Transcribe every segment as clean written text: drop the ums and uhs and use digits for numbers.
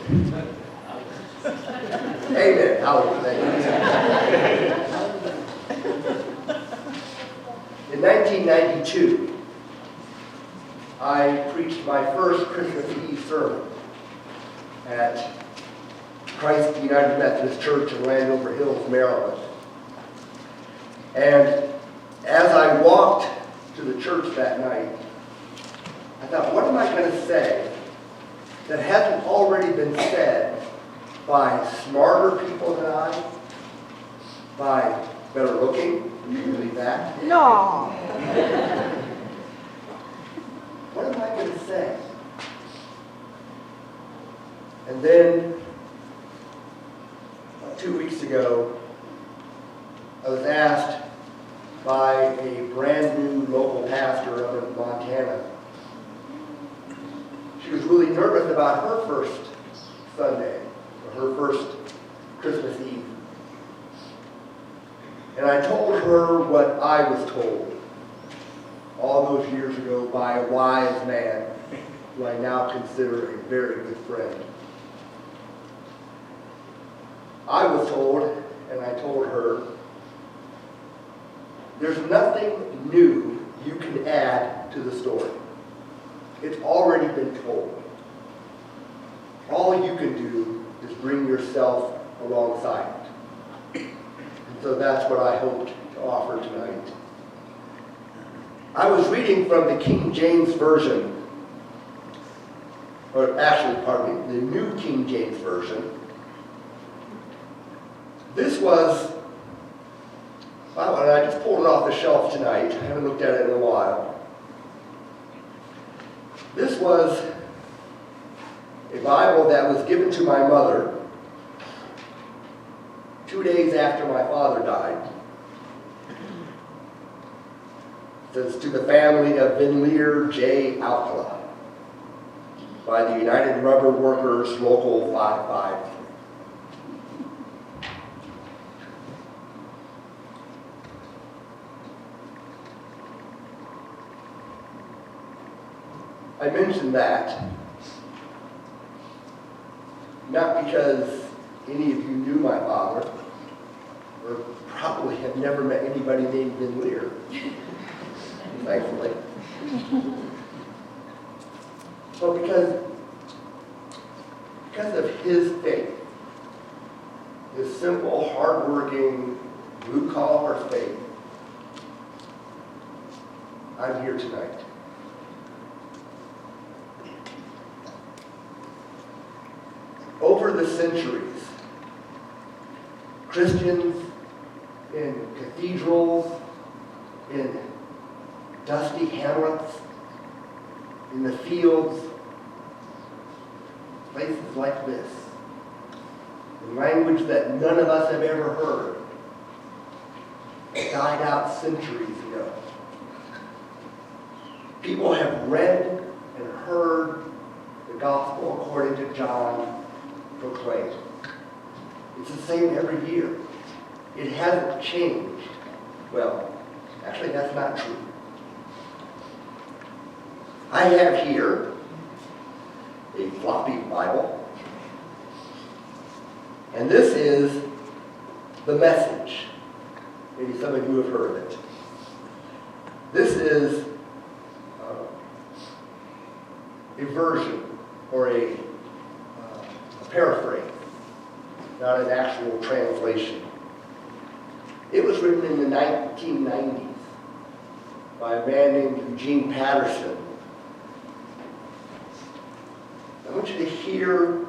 Amen. Hallelujah. In 1992, I preached my first Christmas Eve sermon at Christ United Methodist Church in Landover Hills, Maryland. And as I walked to the church that night, I thought, what am I going to say that hasn't already been said by smarter people than I, by better looking? You believe that? No. What am I going to say? And then, 2 weeks ago, I was asked by a brand new local pastor up in Montana. She was really nervous about her first Sunday, or her first Christmas Eve. And I told her what I was told all those years ago by a wise man who I now consider a very good friend. I was told, and I told her, there's nothing new you can add to the story. It's already been told. All you can do is bring yourself alongside it. And so that's what I hoped to offer tonight. I was reading from the King James Version, or actually, pardon me, the New King James Version. This was, wow, and I just pulled it off the shelf tonight. I haven't looked at it in a while. This was a Bible that was given to my mother 2 days after my father died. It says, to the family of Vinlier J. Alcala by the United Rubber Workers Local 553. I mentioned that not because any of you knew my father, or probably have never met anybody named Vinlier, thankfully, but because of his faith, his simple, hardworking, blue-collar faith, I'm here tonight. Over the centuries, Christians in cathedrals, in dusty hamlets, in the fields, places like this, in language that none of us have ever heard, died out centuries ago. People have read and heard the gospel according to John proclaimed. It's the same every year. It hasn't changed. Well, actually that's not true. I have here a floppy Bible, and this is the Message. Maybe some of you have heard of it. This is a version or a paraphrase, not an actual translation. It was written in the 1990s by a man named Eugene Patterson. I want you to hear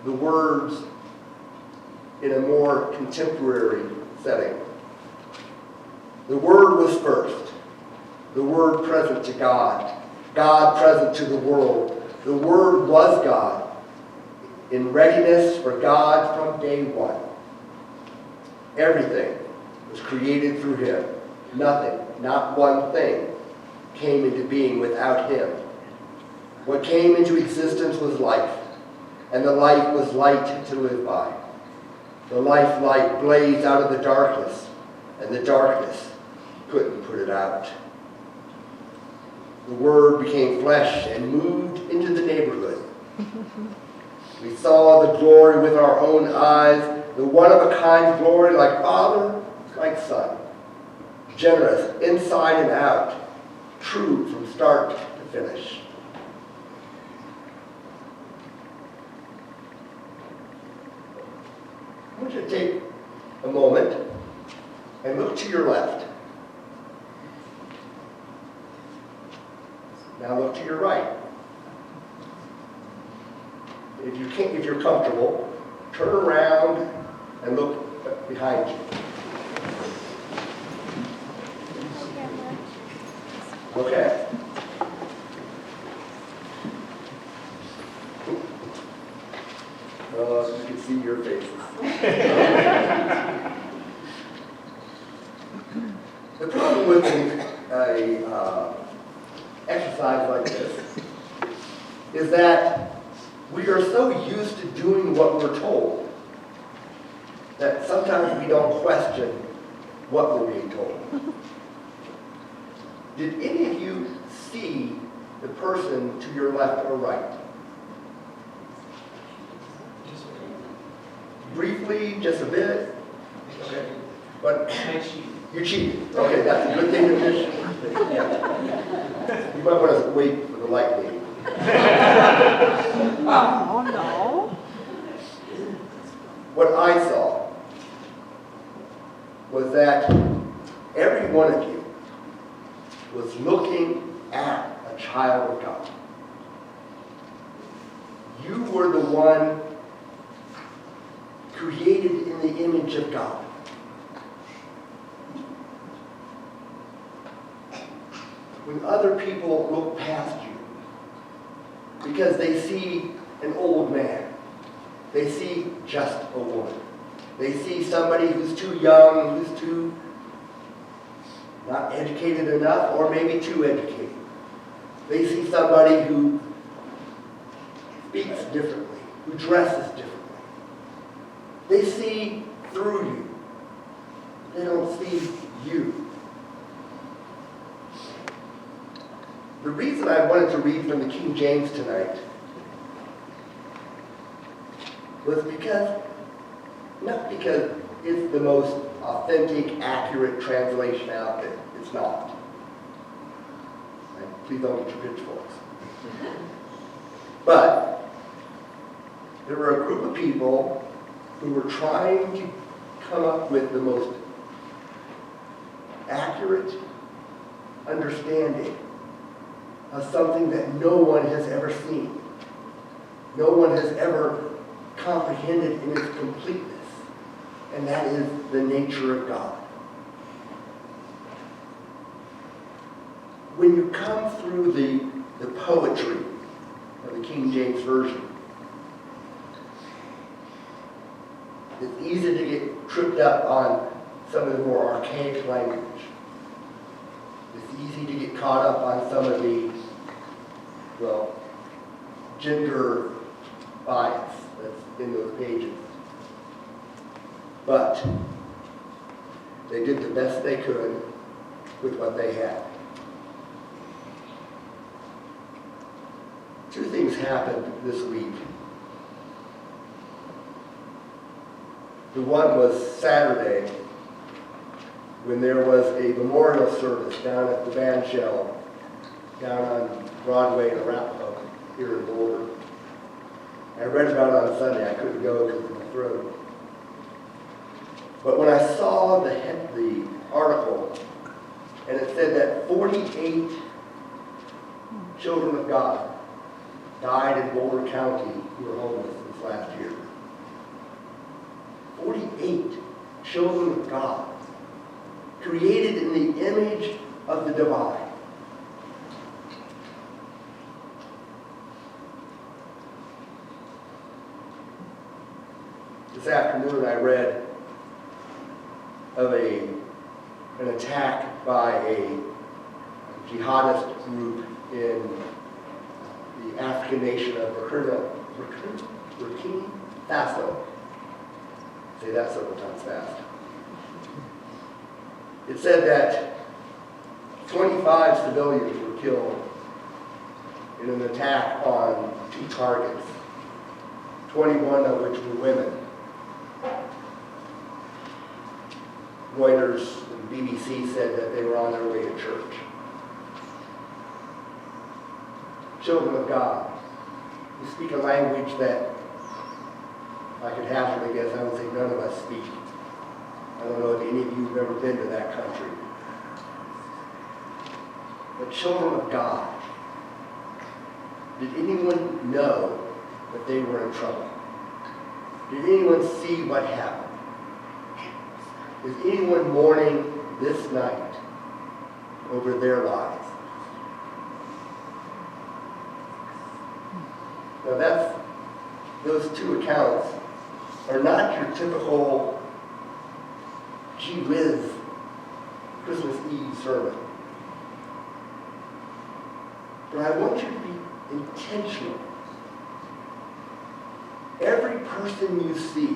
the words in a more contemporary setting. The Word was first, the Word present to God, God present to the world. The Word was God, in readiness for God from day one. Everything was created through him. Nothing, not one thing, came into being without him. What came into existence was life, and the life was light to live by. The life light blazed out of the darkness, and the darkness couldn't put it out. The Word became flesh and moved into the neighborhood. We saw the glory with our own eyes, the one-of-a-kind glory like Father, like Son, generous inside and out, true from start to finish. I want you to take a moment and look to your left. Now look to your right. If you're comfortable, turn around and look behind you. Okay. Oh, you can see your faces. The problem with a exercise like this is that we are so used to doing what we're told that sometimes we don't question what we're being told. Did any of you see the person to your left or right? Briefly, just a bit? Okay. But you cheated. Okay, that's a good thing to mention. Yeah. You might want to wait for the light lady. Oh, no. What I saw was that every one of you was looking at a child of God. You were the one created in the image of God. When other people look past you because they see an old man, they see just a woman, they see somebody who's too young, who's too not educated enough, or maybe too educated. They see somebody who speaks differently, who dresses differently. They see through you. They don't see you. The reason I wanted to read from the King James tonight was not because it's the most authentic, accurate translation out there. It's not. Right? Please don't get your pitchforks. But there were a group of people who were trying to come up with the most accurate understanding of something that no one has ever seen. No one has ever comprehended in its completeness. And that is the nature of God. When you come through the poetry of the King James Version, it's easy to get tripped up on some of the more archaic language. It's easy to get caught up on some of the, gender bias that's in those pages. But they did the best they could with what they had. Two things happened this week. The one was Saturday, when there was a memorial service down at the band shell, down on Broadway in Arapahoe, here in Boulder. I read about it on Sunday. I couldn't go because of my throat. But when I saw the article, and it said that 48 children of God died in Boulder County who were homeless this last year. 48 children of God, created in the image of the divine. This afternoon I read of an attack by a jihadist group in the African nation of Burkina Faso. Say that several times fast. It said that 25 civilians were killed in an attack on 2 targets 21 of which were women. Reuters and BBC said that they were on their way to church. Children of God, who speak a language that I could hazard a guess, I would say none of us speak. I don't know if any of you have ever been to that country. But children of God, did anyone know that they were in trouble? Did anyone see what happened? Is anyone mourning this night over their lives? Now those two accounts are not your typical gee whiz Christmas Eve sermon. But I want you to be intentional. Every person you see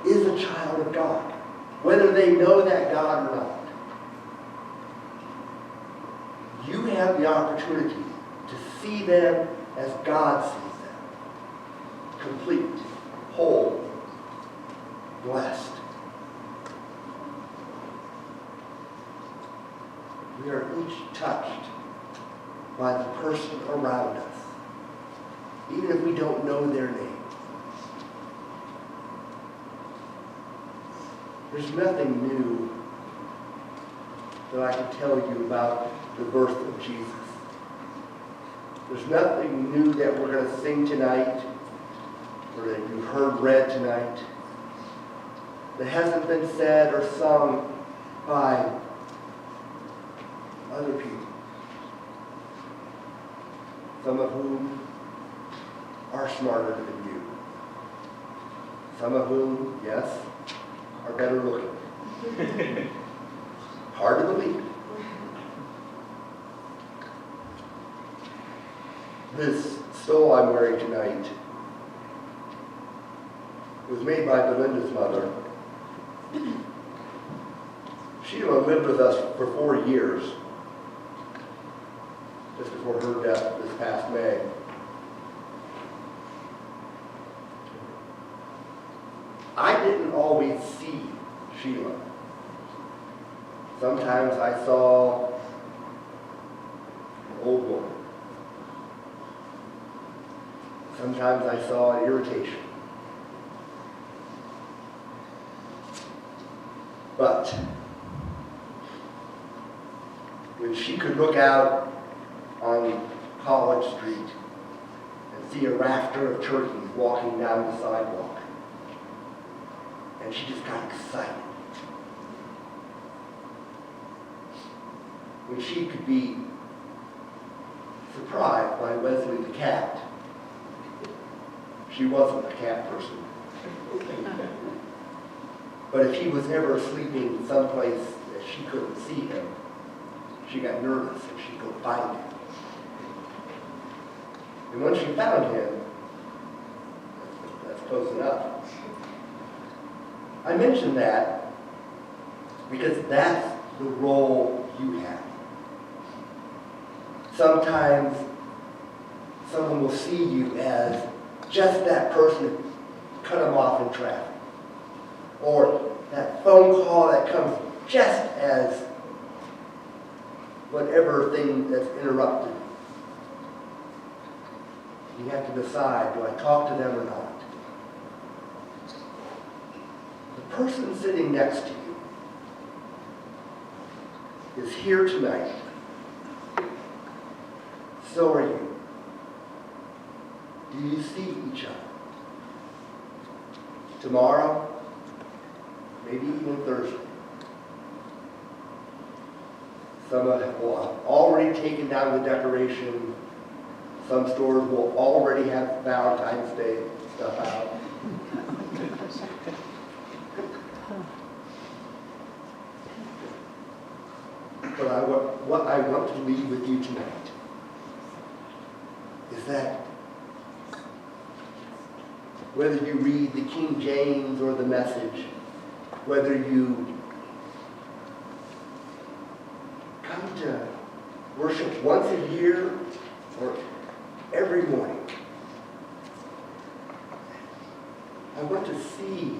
is a child of God, whether they know that God or not. You have the opportunity to see them as God sees them. Complete, whole, blessed. We are each touched by the person around us, even if we don't know their name. There's nothing new that I can tell you about the birth of Jesus. There's nothing new that we're going to sing tonight or that you heard read tonight that hasn't been said or sung by other people, some of whom are smarter than you, some of whom, yes, are better looking. Hard to believe. This stole I'm wearing tonight was made by Belinda's mother. Sheila lived with us for 4 years, just before her death this past May. I didn't always see Sheila. Sometimes I saw an old woman. Sometimes I saw an irritation. But when she could look out on College Street and see a rafter of turkeys walking down the sidewalk, and she just got excited. When she could be surprised by Wesley the cat. She wasn't a cat person. But if he was ever sleeping someplace that she couldn't see him, she got nervous and she'd go find him. And when she found him, that's close enough. I mention that because that's the role you have. Sometimes someone will see you as just that person who cut them off in traffic, or that phone call that comes just as whatever thing that's interrupted. You have to decide, do I talk to them or not? The person sitting next to you is here tonight. So are you. Do you see each other? Tomorrow, maybe even Thursday. Some will have already taken down the decoration. Some stores will already have Valentine's Day stuff out. But what I want to leave with you tonight is that whether you read the King James or the Message, whether you come to worship once a year or every morning, want to see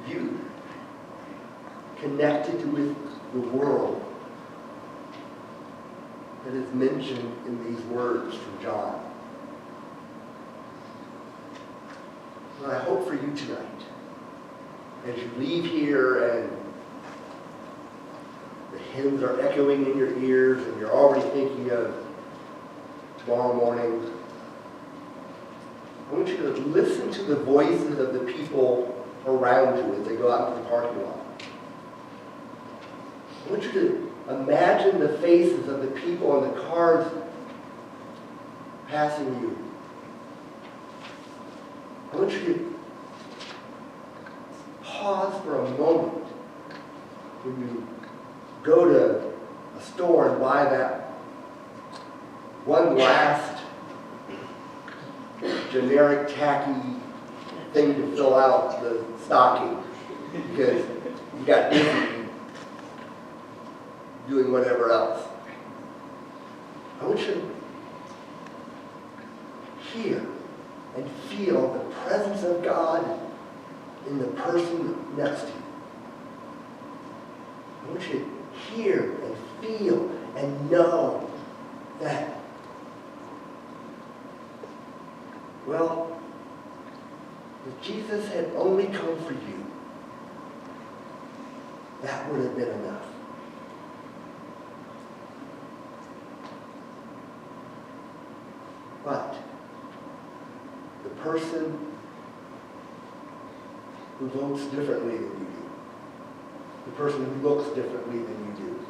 you connected with the world that is mentioned in these words from John. And I hope for you tonight, as you leave here and the hymns are echoing in your ears and you're already thinking of tomorrow morning, I want you to listen to the voices of the people around you as they go out into the parking lot. I want you to imagine the faces of the people in the cars passing you. I want you to pause for a moment when you go to a store and buy that one last generic tacky thing to fill out the stocking because you got busy doing whatever else. I want you to hear and feel the presence of God in the person next to you. I want you to hear and feel and know that, well, if Jesus had only come for you, that would have been enough. But the person who votes differently than you do, the person who looks differently than you do,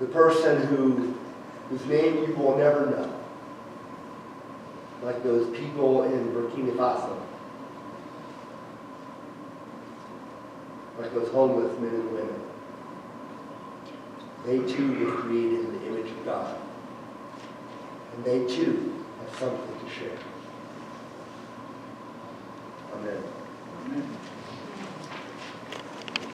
the person whose name you will never know, like those people in Burkina Faso, like those homeless men and women. They too were created in the image of God. And they too have something to share.